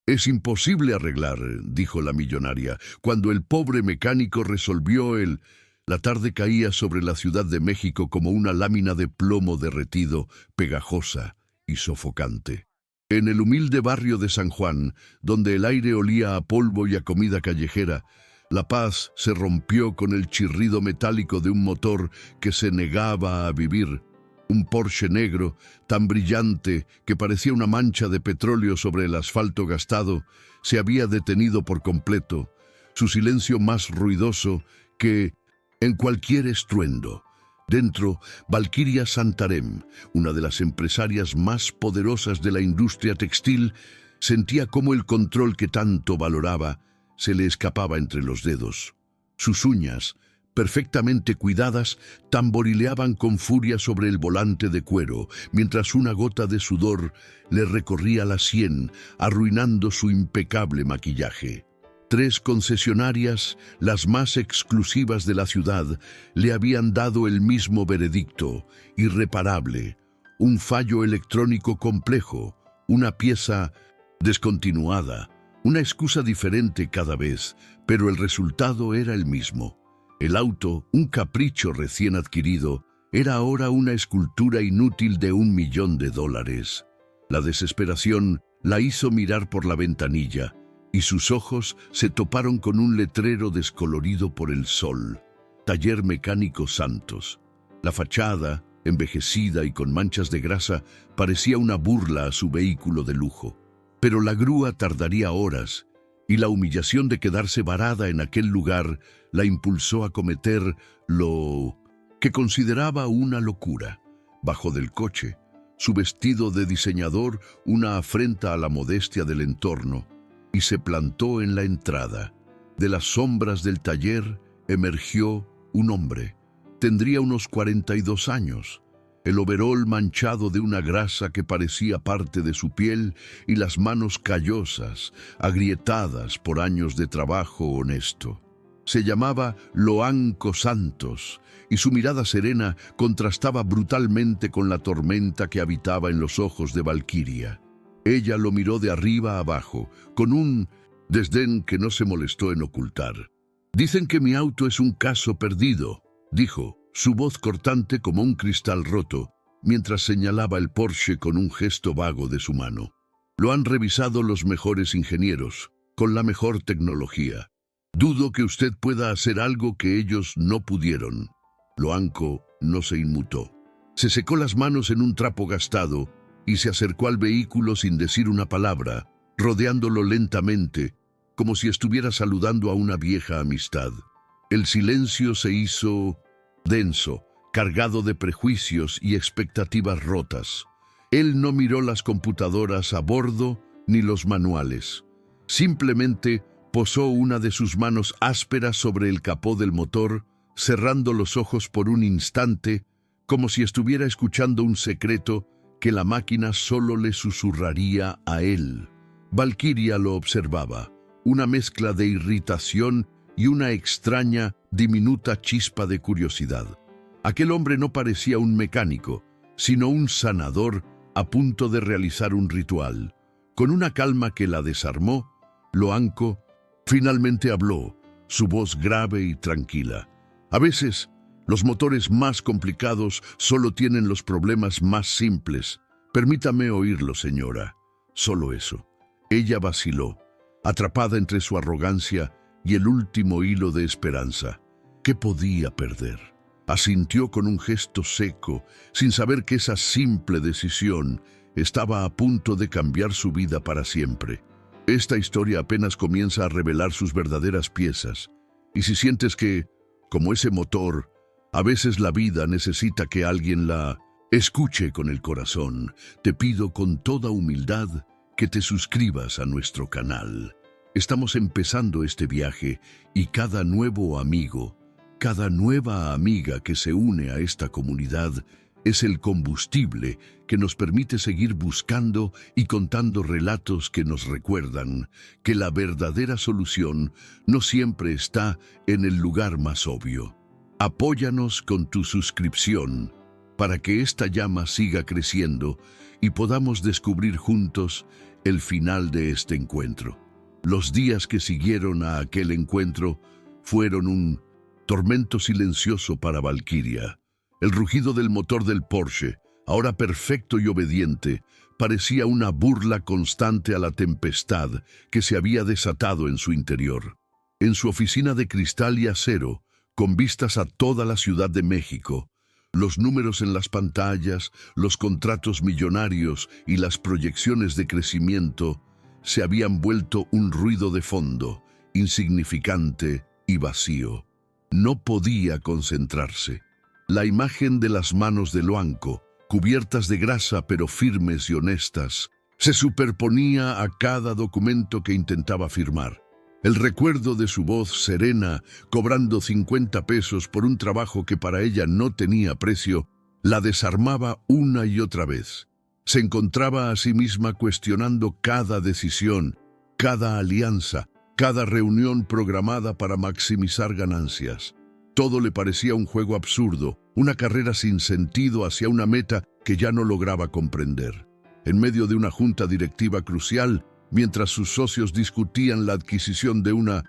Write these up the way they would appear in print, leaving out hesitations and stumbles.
Es imposible arreglar, dijo la millonaria, cuando el pobre mecánico resolvió el... La tarde caía sobre la Ciudad de México como una lámina de plomo derretido, pegajosa y sofocante. En el humilde barrio de San Juan, donde el aire olía a polvo y a comida callejera, la paz se rompió con el chirrido metálico de un motor que se negaba a vivir. Un Porsche negro, tan brillante que parecía una mancha de petróleo sobre el asfalto gastado, se había detenido por completo, su silencio más ruidoso que en cualquier estruendo. Dentro, Valquiria Santarém, una de las empresarias más poderosas de la industria textil, sentía cómo el control que tanto valoraba se le escapaba entre los dedos. Sus uñas, perfectamente cuidadas, tamborileaban con furia sobre el volante de cuero, mientras una gota de sudor le recorría la sien, arruinando su impecable maquillaje. 3 concesionarias, las más exclusivas de la ciudad, le habían dado el mismo veredicto, irreparable, un fallo electrónico complejo, una pieza descontinuada, una excusa diferente cada vez, pero el resultado era el mismo. El auto, un capricho recién adquirido, era ahora una escultura inútil de $1 millón. La desesperación la hizo mirar por la ventanilla, y sus ojos se toparon con un letrero descolorido por el sol. Taller Mecánico Santos. La fachada, envejecida y con manchas de grasa, parecía una burla a su vehículo de lujo. Pero la grúa tardaría horas, y la humillación de quedarse varada en aquel lugar la impulsó a cometer lo que consideraba una locura. Bajó del coche, su vestido de diseñador una afrenta a la modestia del entorno, y se plantó en la entrada. De las sombras del taller emergió un hombre. Tendría unos 42 años. El overol manchado de una grasa que parecía parte de su piel y las manos callosas, agrietadas por años de trabajo honesto. Se llamaba Loanco Santos, y su mirada serena contrastaba brutalmente con la tormenta que habitaba en los ojos de Valquiria. Ella lo miró de arriba a abajo, con un desdén que no se molestó en ocultar. «Dicen que mi auto es un caso perdido», dijo, su voz cortante como un cristal roto, mientras señalaba el Porsche con un gesto vago de su mano. «Lo han revisado los mejores ingenieros, con la mejor tecnología. Dudo que usted pueda hacer algo que ellos no pudieron». Loanco no se inmutó. Se secó las manos en un trapo gastado y se acercó al vehículo sin decir una palabra, rodeándolo lentamente, como si estuviera saludando a una vieja amistad. El silencio se hizo denso, cargado de prejuicios y expectativas rotas. Él no miró las computadoras a bordo ni los manuales. Simplemente posó una de sus manos ásperas sobre el capó del motor, cerrando los ojos por un instante, como si estuviera escuchando un secreto que la máquina solo le susurraría a él. Valquiria lo observaba, una mezcla de irritación y una extraña, diminuta chispa de curiosidad. Aquel hombre no parecía un mecánico, sino un sanador a punto de realizar un ritual. Con una calma que la desarmó, Loanco finalmente habló, su voz grave y tranquila. A veces, los motores más complicados solo tienen los problemas más simples. Permítame oírlo, señora. Solo eso. Ella vaciló, atrapada entre su arrogancia y el último hilo de esperanza. ¿Qué podía perder? Asintió con un gesto seco, sin saber que esa simple decisión estaba a punto de cambiar su vida para siempre. Esta historia apenas comienza a revelar sus verdaderas piezas. Y si sientes que, como ese motor, a veces la vida necesita que alguien la escuche con el corazón, te pido con toda humildad que te suscribas a nuestro canal. Estamos empezando este viaje y cada nuevo amigo, cada nueva amiga que se une a esta comunidad es el combustible que nos permite seguir buscando y contando relatos que nos recuerdan que la verdadera solución no siempre está en el lugar más obvio. Apóyanos con tu suscripción para que esta llama siga creciendo y podamos descubrir juntos el final de este encuentro. Los días que siguieron a aquel encuentro fueron un tormento silencioso para Valquiria. El rugido del motor del Porsche, ahora perfecto y obediente, parecía una burla constante a la tempestad que se había desatado en su interior. En su oficina de cristal y acero, con vistas a toda la Ciudad de México, los números en las pantallas, los contratos millonarios y las proyecciones de crecimiento se habían vuelto un ruido de fondo, insignificante y vacío. No podía concentrarse. La imagen de las manos de Loanco, cubiertas de grasa pero firmes y honestas, se superponía a cada documento que intentaba firmar. El recuerdo de su voz serena, cobrando 50 pesos por un trabajo que para ella no tenía precio, la desarmaba una y otra vez. Se encontraba a sí misma cuestionando cada decisión, cada alianza, cada reunión programada para maximizar ganancias. Todo le parecía un juego absurdo, una carrera sin sentido hacia una meta que ya no lograba comprender. En medio de una junta directiva crucial, mientras sus socios discutían la adquisición de una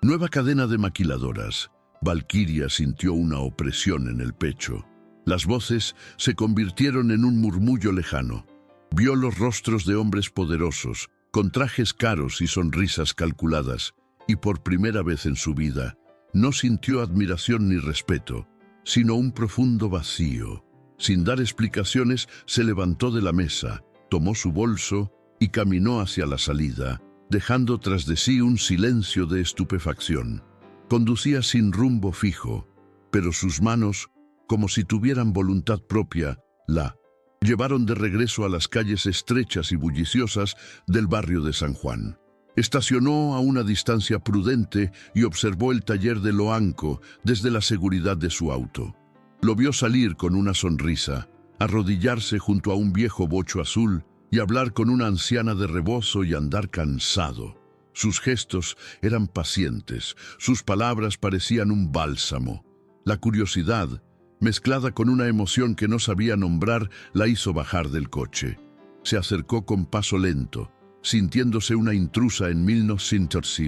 nueva cadena de maquiladoras, Valquiria sintió una opresión en el pecho. Las voces se convirtieron en un murmullo lejano. Vio los rostros de hombres poderosos, con trajes caros y sonrisas calculadas, y por primera vez en su vida, no sintió admiración ni respeto, sino un profundo vacío. Sin dar explicaciones, se levantó de la mesa, tomó su bolso y caminó hacia la salida, dejando tras de sí un silencio de estupefacción. Conducía sin rumbo fijo, pero sus manos, como si tuvieran voluntad propia, la llevaron de regreso a las calles estrechas y bulliciosas del barrio de San Juan. Estacionó a una distancia prudente y observó el taller de Loanco desde la seguridad de su auto. Lo vio salir con una sonrisa, arrodillarse junto a un viejo bocho azul y hablar con una anciana de rebozo y andar cansado. Sus gestos eran pacientes, sus palabras parecían un bálsamo. La curiosidad, mezclada con una emoción que no sabía nombrar, la hizo bajar del coche. Se acercó con paso lento, sintiéndose una intrusa en 1900.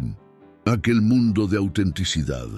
Aquel mundo de autenticidad.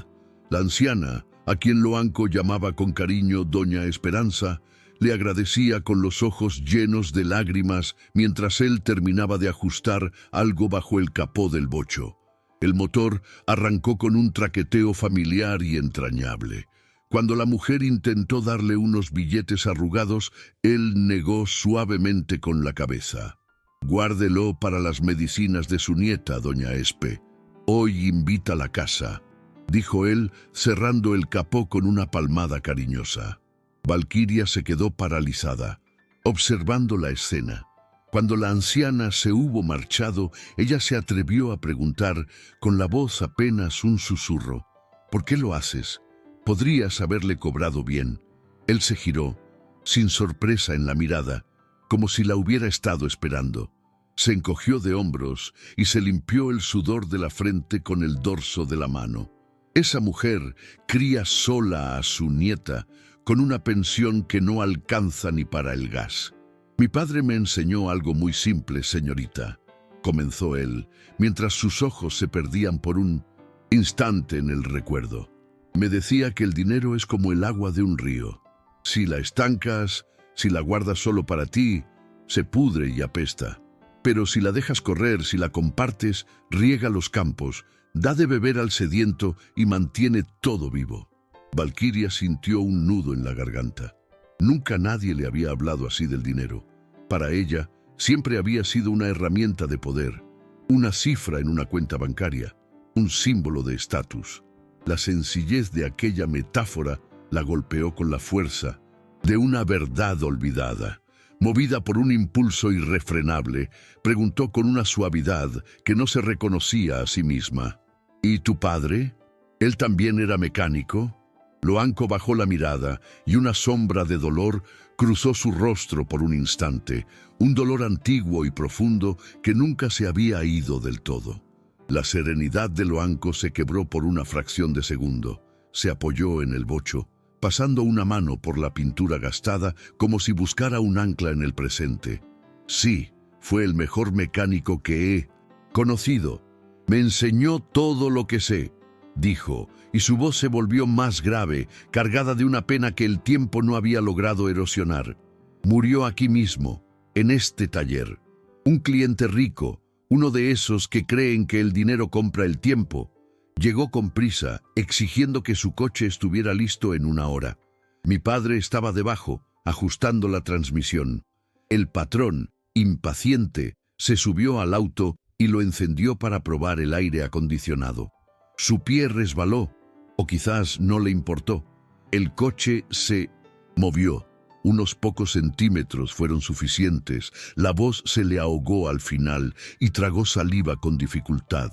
La anciana, a quien Loanco llamaba con cariño Doña Esperanza, le agradecía con los ojos llenos de lágrimas mientras él terminaba de ajustar algo bajo el capó del bocho. El motor arrancó con un traqueteo familiar y entrañable. Cuando la mujer intentó darle unos billetes arrugados, él negó suavemente con la cabeza. «Guárdelo para las medicinas de su nieta, doña Espe. Hoy invita a la casa», dijo él, cerrando el capó con una palmada cariñosa. Valquiria se quedó paralizada, observando la escena. Cuando la anciana se hubo marchado, ella se atrevió a preguntar, con la voz apenas un susurro: «¿Por qué lo haces? Podrías haberle cobrado bien». Él se giró, sin sorpresa en la mirada, como si la hubiera estado esperando. Se encogió de hombros y se limpió el sudor de la frente con el dorso de la mano. Esa mujer cría sola a su nieta, con una pensión que no alcanza ni para el gas. «Mi padre me enseñó algo muy simple, señorita», comenzó él, mientras sus ojos se perdían por un instante en el recuerdo. «Me decía que el dinero es como el agua de un río. Si la estancas, si la guardas solo para ti, se pudre y apesta. Pero si la dejas correr, si la compartes, riega los campos, da de beber al sediento y mantiene todo vivo». Valquiria sintió un nudo en la garganta. Nunca nadie le había hablado así del dinero. Para ella, siempre había sido una herramienta de poder, una cifra en una cuenta bancaria, un símbolo de estatus. La sencillez de aquella metáfora la golpeó con la fuerza de una verdad olvidada. Movida por un impulso irrefrenable, preguntó con una suavidad que no se reconocía a sí misma: «¿Y tu padre? ¿Él también era mecánico?». Loanco bajó la mirada y una sombra de dolor cruzó su rostro por un instante, un dolor antiguo y profundo que nunca se había ido del todo. La serenidad de Loanco se quebró por una fracción de segundo. Se apoyó en el bocho, pasando una mano por la pintura gastada como si buscara un ancla en el presente. «Sí, Fue el mejor mecánico que he conocido. Me enseñó todo lo que sé, dijo, y su voz se volvió más grave, cargada de una pena que el tiempo no había logrado erosionar. Murió aquí mismo, en este taller. Un cliente rico, uno de esos que creen que el dinero compra el tiempo, llegó con prisa, exigiendo que su coche estuviera listo en 1 hora. Mi padre estaba debajo, ajustando la transmisión. El patrón, impaciente, se subió al auto y lo encendió para probar el aire acondicionado. Su pie resbaló, o quizás no le importó. El coche se movió. Unos pocos centímetros fueron suficientes. La voz se le ahogó al final y tragó saliva con dificultad.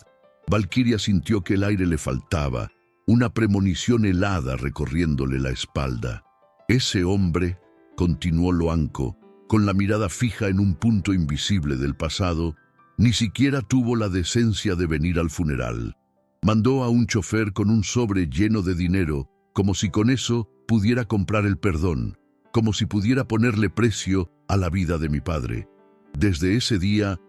Valquiria sintió que el aire le faltaba, una premonición helada recorriéndole la espalda. Ese hombre, continuó Loanco, con la mirada fija en un punto invisible del pasado, ni siquiera tuvo la decencia de venir al funeral. Mandó a un chofer con un sobre lleno de dinero, como si con eso pudiera comprar el perdón, como si pudiera ponerle precio a la vida de mi padre. Desde ese día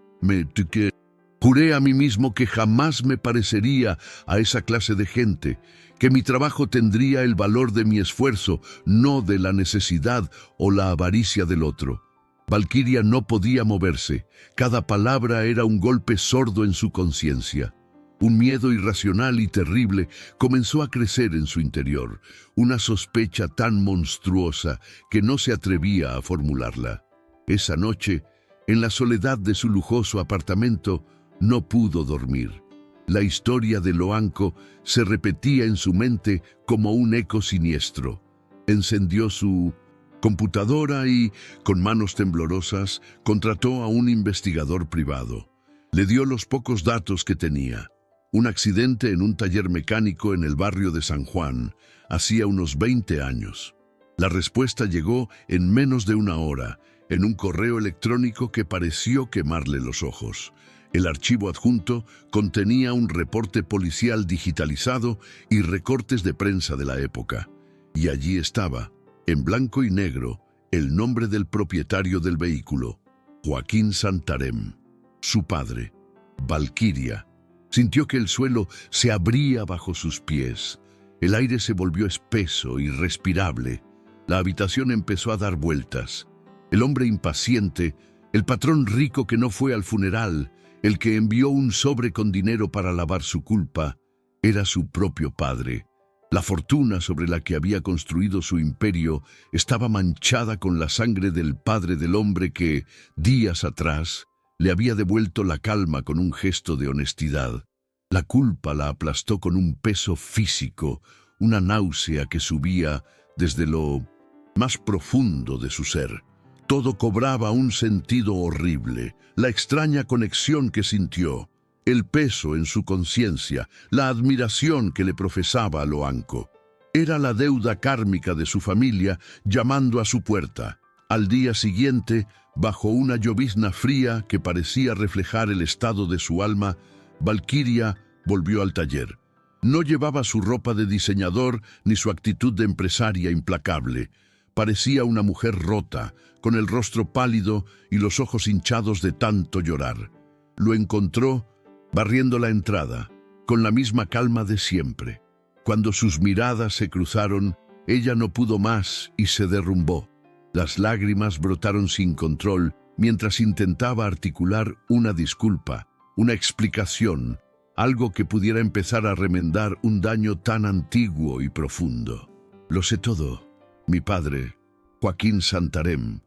juré a mí mismo que jamás me parecería a esa clase de gente, que mi trabajo tendría el valor de mi esfuerzo, no de la necesidad o la avaricia del otro. Valquiria no podía moverse. Cada palabra era un golpe sordo en su conciencia. Un miedo irracional y terrible comenzó a crecer en su interior, una sospecha tan monstruosa que no se atrevía a formularla. Esa noche, en la soledad de su lujoso apartamento, no pudo dormir. La historia de Loanco se repetía en su mente como un eco siniestro. Encendió su computadora y, con manos temblorosas, contrató a un investigador privado. Le dio los pocos datos que tenía. Un accidente en un taller mecánico en el barrio de San Juan, hacía unos 20 años. La respuesta llegó en menos de 1 hora, en un correo electrónico que pareció quemarle los ojos. El archivo adjunto contenía un reporte policial digitalizado y recortes de prensa de la época. Y allí estaba, en blanco y negro, el nombre del propietario del vehículo, Joaquín Santarém. Su padre, Valquiria, sintió que el suelo se abría bajo sus pies. El aire se volvió espeso, irrespirable. La habitación empezó a dar vueltas. El hombre impaciente, el patrón rico que no fue al funeral, el que envió un sobre con dinero para lavar su culpa, era su propio padre. La fortuna sobre la que había construido su imperio estaba manchada con la sangre del padre del hombre que, días atrás, le había devuelto la calma con un gesto de honestidad. La culpa la aplastó con un peso físico, una náusea que subía desde lo más profundo de su ser. Todo cobraba un sentido horrible, la extraña conexión que sintió, el peso en su conciencia, la admiración que le profesaba a Loanco. Era la deuda kármica de su familia llamando a su puerta. Al día siguiente, bajo una llovizna fría que parecía reflejar el estado de su alma, Valquiria volvió al taller. No llevaba su ropa de diseñador ni su actitud de empresaria implacable. Parecía una mujer rota, con el rostro pálido y los ojos hinchados de tanto llorar. Lo encontró barriendo la entrada, con la misma calma de siempre. Cuando sus miradas se cruzaron, ella no pudo más y se derrumbó. Las lágrimas brotaron sin control mientras intentaba articular una disculpa, una explicación, algo que pudiera empezar a remendar un daño tan antiguo y profundo. Lo sé todo, mi padre, Joaquín Santarém,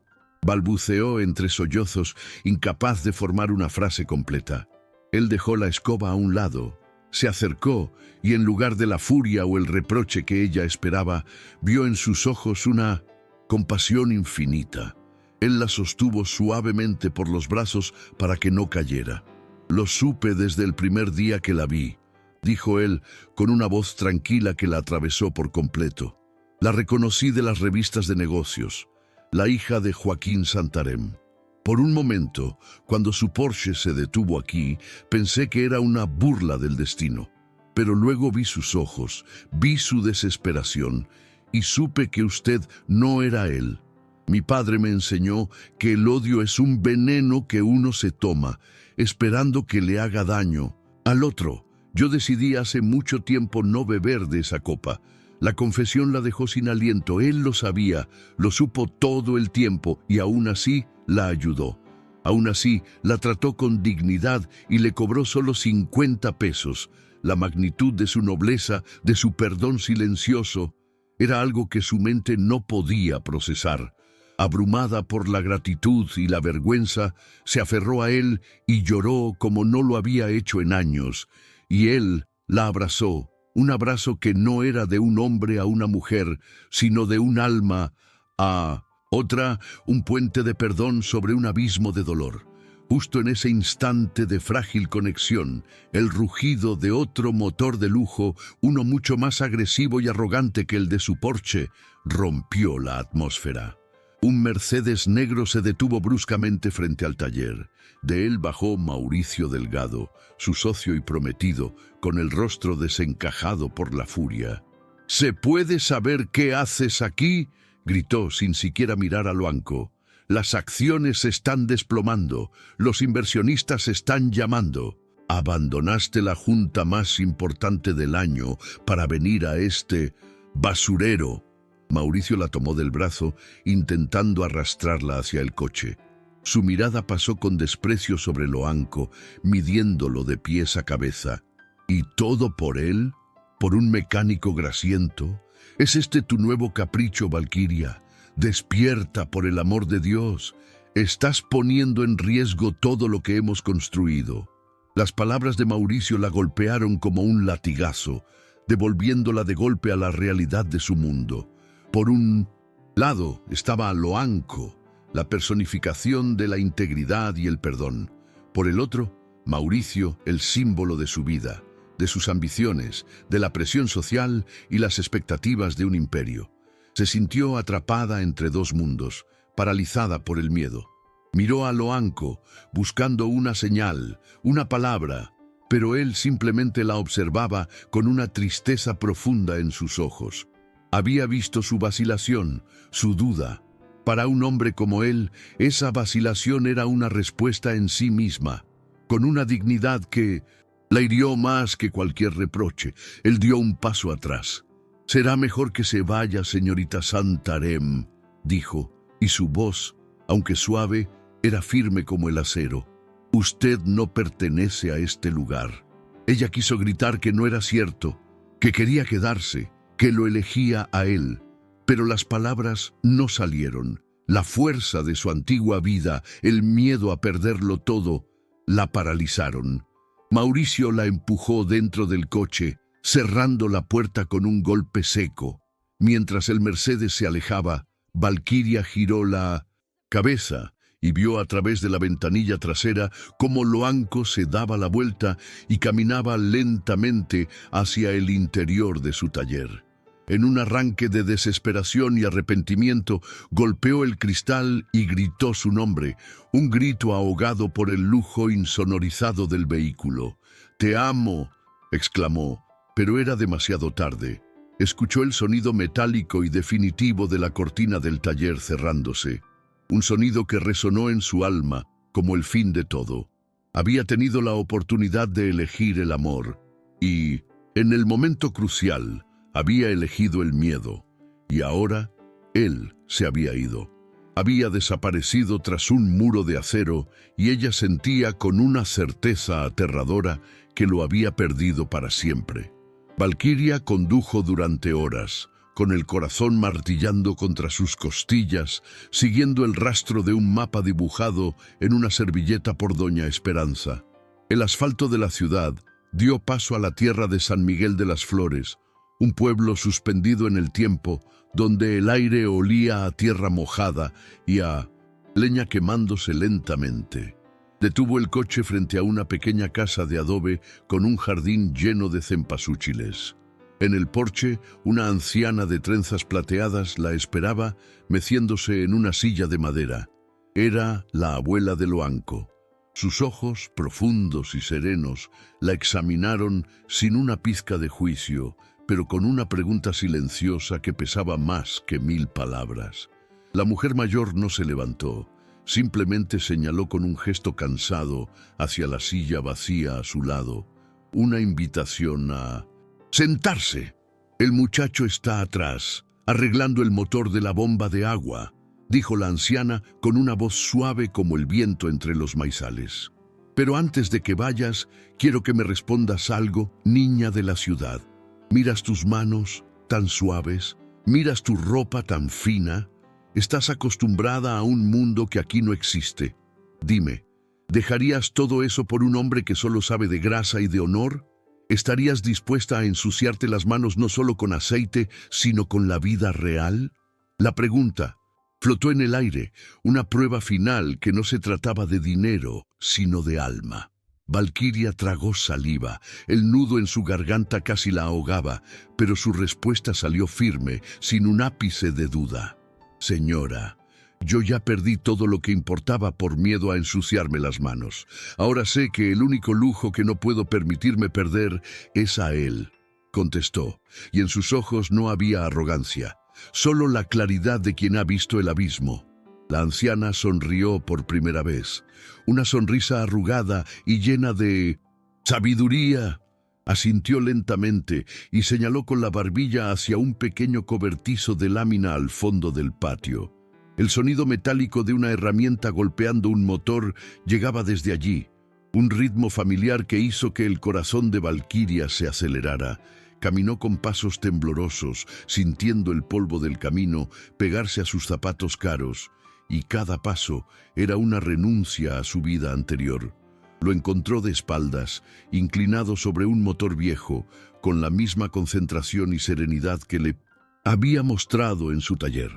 balbuceó entre sollozos, incapaz de formar una frase completa. Él dejó la escoba a un lado, se acercó y en lugar de la furia o el reproche que ella esperaba, vio en sus ojos una compasión infinita. Él la sostuvo suavemente por los brazos para que no cayera. «Lo supe desde el primer día que la vi», dijo él con una voz tranquila que la atravesó por completo. «La reconocí de las revistas de negocios, la hija de Joaquín Santarém. Por un momento, cuando su Porsche se detuvo aquí, pensé que era una burla del destino. Pero luego vi sus ojos, vi su desesperación y supe que usted no era él. Mi padre me enseñó que el odio es un veneno que uno se toma, esperando que le haga daño al otro. Yo decidí hace mucho tiempo no beber de esa copa. La confesión la dejó sin aliento. Él lo sabía, lo supo todo el tiempo y aún así la ayudó. Aún así la trató con dignidad y le cobró solo 50 pesos. La magnitud de su nobleza, de su perdón silencioso, era algo que su mente no podía procesar. Abrumada por la gratitud y la vergüenza, se aferró a él y lloró como no lo había hecho en años. Y él la abrazó, un abrazo que no era de un hombre a una mujer, sino de un alma a otra, un puente de perdón sobre un abismo de dolor. Justo en ese instante de frágil conexión, el rugido de otro motor de lujo, uno mucho más agresivo y arrogante que el de su Porsche, rompió la atmósfera. Un Mercedes negro se detuvo bruscamente frente al taller. De él bajó Mauricio Delgado, su socio y prometido, con el rostro desencajado por la furia. «¿Se puede saber qué haces aquí?», gritó sin siquiera mirar a Loanco. «Las acciones se están desplomando, los inversionistas están llamando. Abandonaste la junta más importante del año para venir a este basurero». Mauricio la tomó del brazo, intentando arrastrarla hacia el coche. Su mirada pasó con desprecio sobre Loanco, midiéndolo de pies a cabeza. ¿Y todo por él? ¿Por un mecánico grasiento? ¿Es este tu nuevo capricho, Valquiria? Despierta, por el amor de Dios. Estás poniendo en riesgo todo lo que hemos construido. Las palabras de Mauricio la golpearon como un latigazo, devolviéndola de golpe a la realidad de su mundo. Por un lado estaba Loanco, la personificación de la integridad y el perdón. Por el otro, Mauricio, el símbolo de su vida, de sus ambiciones, de la presión social y las expectativas de un imperio. Se sintió atrapada entre dos mundos, paralizada por el miedo. Miró a Loanco, buscando una señal, una palabra, pero él simplemente la observaba con una tristeza profunda en sus ojos. Había visto su vacilación, su duda. Para un hombre como él, esa vacilación era una respuesta en sí misma, con una dignidad que la hirió más que cualquier reproche. Él dio un paso atrás. «Será mejor que se vaya, señorita Santarém», dijo, y su voz, aunque suave, era firme como el acero. «Usted no pertenece a este lugar». Ella quiso gritar que no era cierto, que quería quedarse, que lo elegía a él, pero las palabras no salieron. La fuerza de su antigua vida, el miedo a perderlo todo, la paralizaron. Mauricio la empujó dentro del coche, cerrando la puerta con un golpe seco. Mientras el Mercedes se alejaba, Valquiria giró la cabeza y vio a través de la ventanilla trasera cómo Loanco se daba la vuelta y caminaba lentamente hacia el interior de su taller. En un arranque de desesperación y arrepentimiento, golpeó el cristal y gritó su nombre, un grito ahogado por el lujo insonorizado del vehículo. «¡Te amo!», exclamó, pero era demasiado tarde. Escuchó el sonido metálico y definitivo de la cortina del taller cerrándose, un sonido que resonó en su alma como el fin de todo. Había tenido la oportunidad de elegir el amor y, en el momento crucial, había elegido el miedo, y ahora él se había ido. Había desaparecido tras un muro de acero y ella sentía con una certeza aterradora que lo había perdido para siempre. Valquiria condujo durante horas, con el corazón martillando contra sus costillas, siguiendo el rastro de un mapa dibujado en una servilleta por Doña Esperanza. El asfalto de la ciudad dio paso a la tierra de San Miguel de las Flores, un pueblo suspendido en el tiempo, donde el aire olía a tierra mojada y a leña quemándose lentamente. Detuvo el coche frente a una pequeña casa de adobe con un jardín lleno de cempasúchiles. En el porche, una anciana de trenzas plateadas la esperaba, meciéndose en una silla de madera. Era la abuela de Loanco. Sus ojos, profundos y serenos, la examinaron sin una pizca de juicio, pero con una pregunta silenciosa que pesaba más que 1000 palabras. La mujer mayor no se levantó, simplemente señaló con un gesto cansado hacia la silla vacía a su lado, una invitación a sentarse. El muchacho está atrás, arreglando el motor de la bomba de agua, dijo la anciana con una voz suave como el viento entre los maizales. Pero antes de que vayas, quiero que me respondas algo, niña de la ciudad. ¿Miras tus manos tan suaves? ¿Miras tu ropa tan fina? Estás acostumbrada a un mundo que aquí no existe. Dime, ¿dejarías todo eso por un hombre que solo sabe de grasa y de honor? ¿Estarías dispuesta a ensuciarte las manos no solo con aceite, sino con la vida real? La pregunta flotó en el aire, una prueba final que no se trataba de dinero, sino de alma. Valquiria tragó saliva, el nudo en su garganta casi la ahogaba, pero su respuesta salió firme, sin un ápice de duda. Señora, yo ya perdí todo lo que importaba por miedo a ensuciarme las manos. Ahora sé que el único lujo que no puedo permitirme perder es a él, contestó, y en sus ojos no había arrogancia, solo la claridad de quien ha visto el abismo. La anciana sonrió por primera vez, una sonrisa arrugada y llena de sabiduría. Asintió lentamente y señaló con la barbilla hacia un pequeño cobertizo de lámina al fondo del patio. El sonido metálico de una herramienta golpeando un motor llegaba desde allí, un ritmo familiar que hizo que el corazón de Valquiria se acelerara. Caminó con pasos temblorosos, sintiendo el polvo del camino pegarse a sus zapatos caros, y cada paso era una renuncia a su vida anterior. Lo encontró de espaldas, inclinado sobre un motor viejo, con la misma concentración y serenidad que le había mostrado en su taller.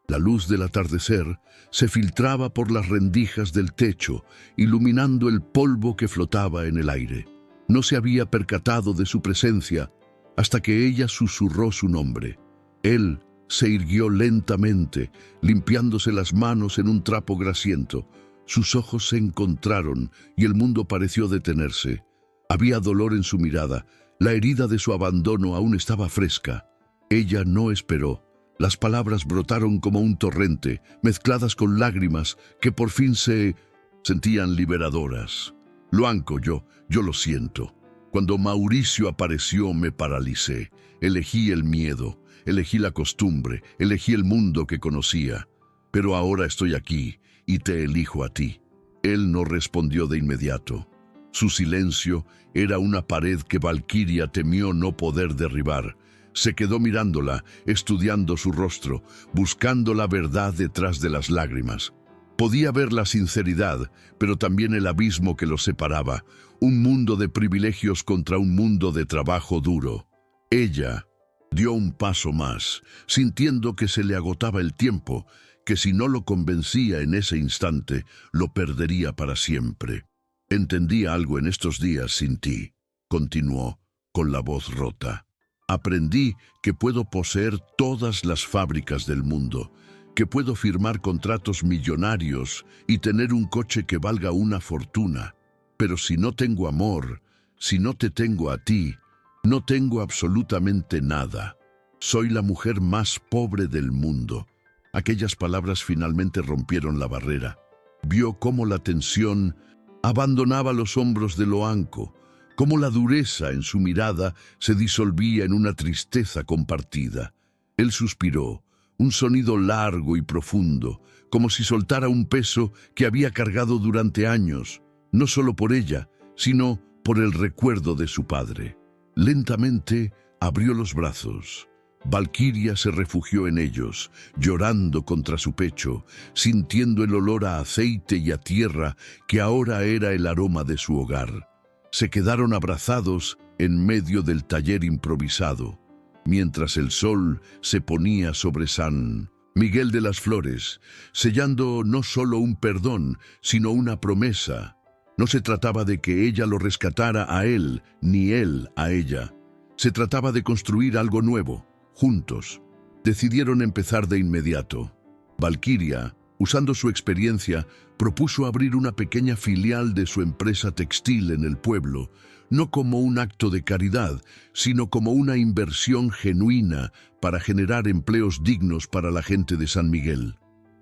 La luz del atardecer se filtraba por las rendijas del techo, iluminando el polvo que flotaba en el aire. No se había percatado de su presencia hasta que ella susurró su nombre. Él se irguió lentamente, limpiándose las manos en un trapo grasiento. Sus ojos se encontraron y el mundo pareció detenerse. Había dolor en su mirada. La herida de su abandono aún estaba fresca. Ella no esperó. Las palabras brotaron como un torrente, mezcladas con lágrimas que por fin se sentían liberadoras. Loanco, yo lo siento. Cuando Mauricio apareció me paralicé. Elegí el miedo, elegí la costumbre, elegí el mundo que conocía. Pero ahora estoy aquí y te elijo a ti. Él no respondió de inmediato. Su silencio era una pared que Valquiria temió no poder derribar. Se quedó mirándola, estudiando su rostro, buscando la verdad detrás de las lágrimas. Podía ver la sinceridad, pero también el abismo que los separaba, un mundo de privilegios contra un mundo de trabajo duro. Ella dio un paso más, sintiendo que se le agotaba el tiempo, que si no lo convencía en ese instante, lo perdería para siempre. Entendí algo en estos días sin ti, continuó, con la voz rota. Aprendí que puedo poseer todas las fábricas del mundo, que puedo firmar contratos millonarios y tener un coche que valga una fortuna. Pero si no tengo amor, si no te tengo a ti, no tengo absolutamente nada. Soy la mujer más pobre del mundo. Aquellas palabras finalmente rompieron la barrera. Vio cómo la tensión abandonaba los hombros de Loanco, cómo la dureza en su mirada se disolvía en una tristeza compartida. Él suspiró, un sonido largo y profundo, como si soltara un peso que había cargado durante años, no solo por ella, sino por el recuerdo de su padre. Lentamente abrió los brazos. Valquiria se refugió en ellos, llorando contra su pecho, sintiendo el olor a aceite y a tierra que ahora era el aroma de su hogar. Se quedaron abrazados en medio del taller improvisado, mientras el sol se ponía sobre San Miguel de las Flores, sellando no solo un perdón, sino una promesa. No se trataba de que ella lo rescatara a él, ni él a ella. Se trataba de construir algo nuevo, juntos. Decidieron empezar de inmediato. Valquiria, usando su experiencia, propuso abrir una pequeña filial de su empresa textil en el pueblo, no como un acto de caridad, sino como una inversión genuina para generar empleos dignos para la gente de San Miguel.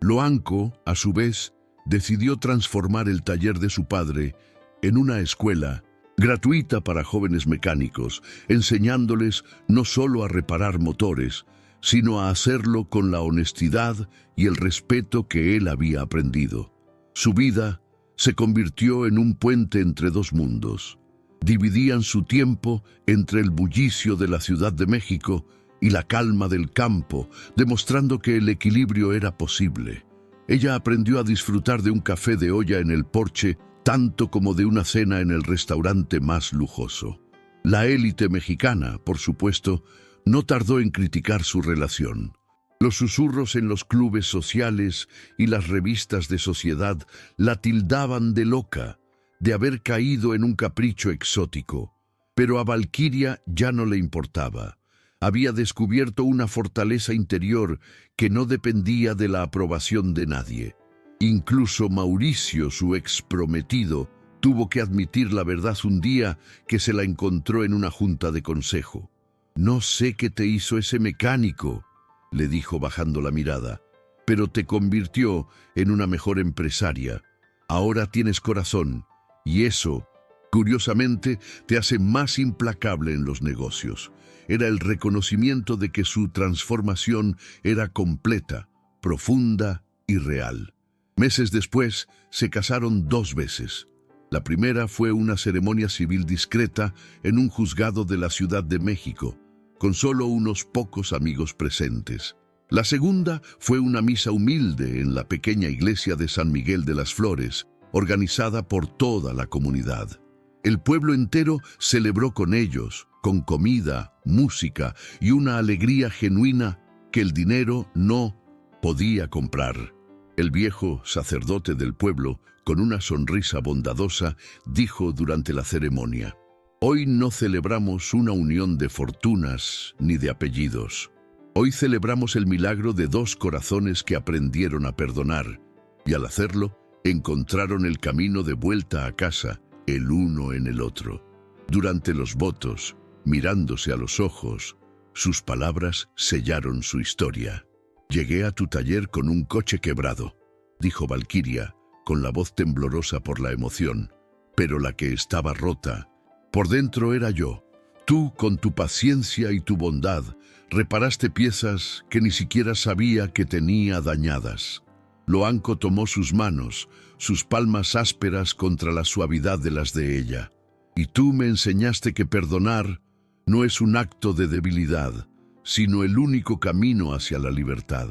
Loanco, a su vez, decidió transformar el taller de su padre en una escuela gratuita para jóvenes mecánicos, enseñándoles no solo a reparar motores, sino a hacerlo con la honestidad y el respeto que él había aprendido. Su vida se convirtió en un puente entre dos mundos. Dividían su tiempo entre el bullicio de la Ciudad de México y la calma del campo, demostrando que el equilibrio era posible. Ella aprendió a disfrutar de un café de olla en el porche tanto como de una cena en el restaurante más lujoso. La élite mexicana, por supuesto, no tardó en criticar su relación. Los susurros en los clubes sociales y las revistas de sociedad la tildaban de loca, de haber caído en un capricho exótico. Pero a Valquiria ya no le importaba. Había descubierto una fortaleza interior que no dependía de la aprobación de nadie. Incluso Mauricio, su ex prometido, tuvo que admitir la verdad un día que se la encontró en una junta de consejo. «No sé qué te hizo ese mecánico», le dijo bajando la mirada, «pero te convirtió en una mejor empresaria. Ahora tienes corazón, y eso, curiosamente, te hace más implacable en los negocios». Era el reconocimiento de que su transformación era completa, profunda y real. Meses después, se casaron 2 veces. La primera fue una ceremonia civil discreta en un juzgado de la Ciudad de México, con solo unos pocos amigos presentes. La segunda fue una misa humilde en la pequeña iglesia de San Miguel de las Flores, organizada por toda la comunidad. El pueblo entero celebró con ellos, con comida, música y una alegría genuina que el dinero no podía comprar. El viejo sacerdote del pueblo, con una sonrisa bondadosa, dijo durante la ceremonia: «Hoy no celebramos una unión de fortunas ni de apellidos. Hoy celebramos el milagro de 2 corazones que aprendieron a perdonar, y al hacerlo, encontraron el camino de vuelta a casa, el uno en el otro». Durante los votos, mirándose a los ojos, sus palabras sellaron su historia. «Llegué a tu taller con un coche quebrado», dijo Valquiria, con la voz temblorosa por la emoción, «pero la que estaba rota por dentro era yo. Tú, con tu paciencia y tu bondad, reparaste piezas que ni siquiera sabía que tenía dañadas». Loanco tomó sus manos, sus palmas ásperas contra la suavidad de las de ella. «Y tú me enseñaste que perdonar no es un acto de debilidad, sino el único camino hacia la libertad.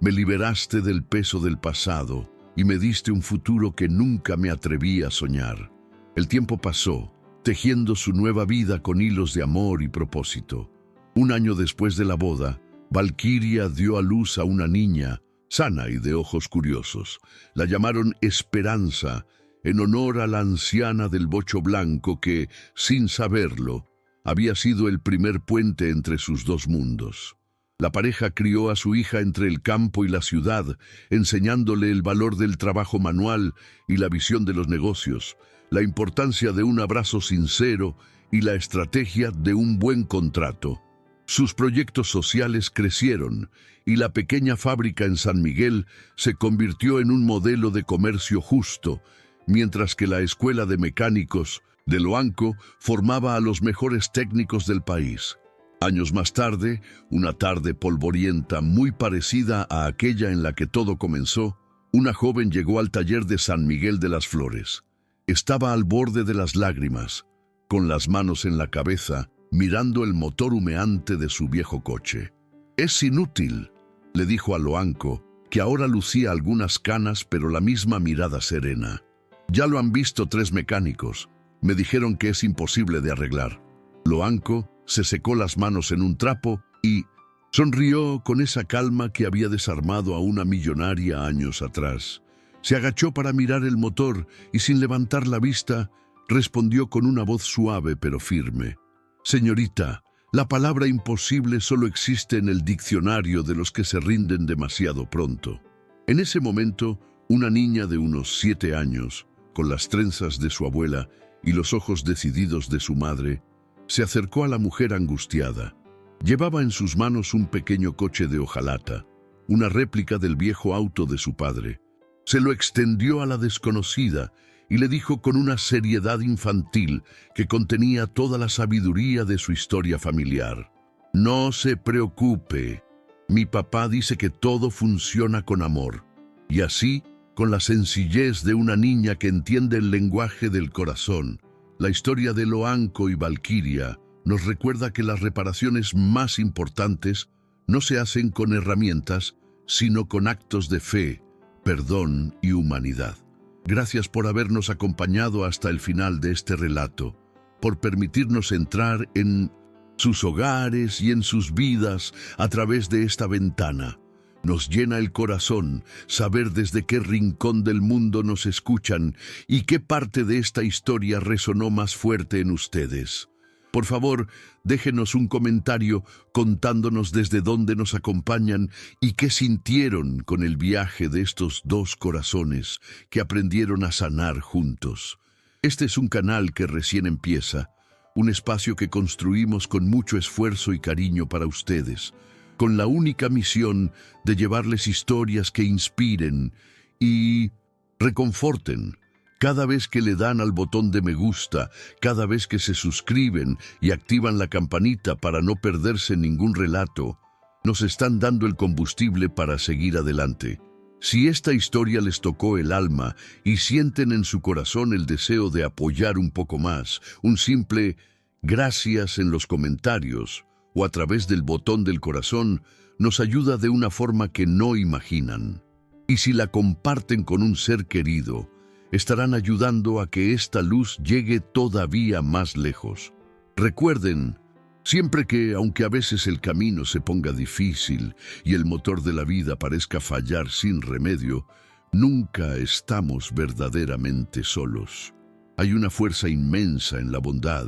Me liberaste del peso del pasado y me diste un futuro que nunca me atreví a soñar». El tiempo pasó, tejiendo su nueva vida con hilos de amor y propósito. 1 año después de la boda, Valquiria dio a luz a una niña, sana y de ojos curiosos. La llamaron Esperanza, en honor a la anciana del bocho blanco que, sin saberlo, había sido el primer puente entre sus 2 mundos. La pareja crió a su hija entre el campo y la ciudad, enseñándole el valor del trabajo manual y la visión de los negocios, la importancia de un abrazo sincero y la estrategia de un buen contrato. Sus proyectos sociales crecieron y la pequeña fábrica en San Miguel se convirtió en un modelo de comercio justo, mientras que la Escuela de Mecánicos de Loanco formaba a los mejores técnicos del país. Años más tarde, una tarde polvorienta muy parecida a aquella en la que todo comenzó, una joven llegó al taller de San Miguel de las Flores. Estaba al borde de las lágrimas, con las manos en la cabeza, mirando el motor humeante de su viejo coche. «Es inútil», le dijo a Loanco, que ahora lucía algunas canas pero la misma mirada serena. «Ya lo han visto 3 mecánicos. Me dijeron que es imposible de arreglar». Loanco se secó las manos en un trapo y sonrió con esa calma que había desarmado a una millonaria años atrás. Se agachó para mirar el motor y, sin levantar la vista, respondió con una voz suave pero firme: «Señorita, la palabra imposible solo existe en el diccionario de los que se rinden demasiado pronto». En ese momento, una niña de unos 7 años, con las trenzas de su abuela y los ojos decididos de su madre, se acercó a la mujer angustiada. Llevaba en sus manos un pequeño coche de hojalata. una réplica del viejo auto de su padre. Se lo extendió a la desconocida y le dijo con una seriedad infantil que contenía toda la sabiduría de su historia familiar: «No se preocupe. Mi papá dice que todo funciona con amor». Y así, con la sencillez de una niña que entiende el lenguaje del corazón, la historia de Loanco y Valquiria nos recuerda que las reparaciones más importantes no se hacen con herramientas, sino con actos de fe, perdón y humanidad. Gracias por habernos acompañado hasta el final de este relato, por permitirnos entrar en sus hogares y en sus vidas a través de esta ventana. Nos llena el corazón saber desde qué rincón del mundo nos escuchan y qué parte de esta historia resonó más fuerte en ustedes. Por favor, déjenos un comentario contándonos desde dónde nos acompañan y qué sintieron con el viaje de estos dos corazones que aprendieron a sanar juntos. Este es un canal que recién empieza, un espacio que construimos con mucho esfuerzo y cariño para ustedes, con la única misión de llevarles historias que inspiren y reconforten. Cada vez que le dan al botón de me gusta, cada vez que se suscriben y activan la campanita para no perderse ningún relato, nos están dando el combustible para seguir adelante. Si esta historia les tocó el alma y sienten en su corazón el deseo de apoyar un poco más, un simple gracias en los comentarios o a través del botón del corazón nos ayuda de una forma que no imaginan. Y si la comparten con un ser querido, estarán ayudando a que esta luz llegue todavía más lejos. Recuerden, siempre que, aunque a veces el camino se ponga difícil y el motor de la vida parezca fallar sin remedio, nunca estamos verdaderamente solos. Hay una fuerza inmensa en la bondad,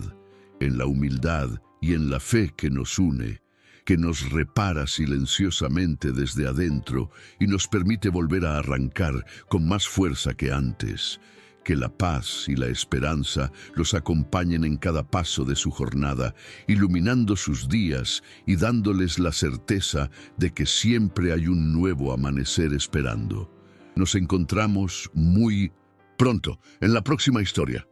en la humildad y en la fe que nos une, que nos repara silenciosamente desde adentro y nos permite volver a arrancar con más fuerza que antes. Que la paz y la esperanza los acompañen en cada paso de su jornada, iluminando sus días y dándoles la certeza de que siempre hay un nuevo amanecer esperando. Nos encontramos muy pronto en la próxima historia.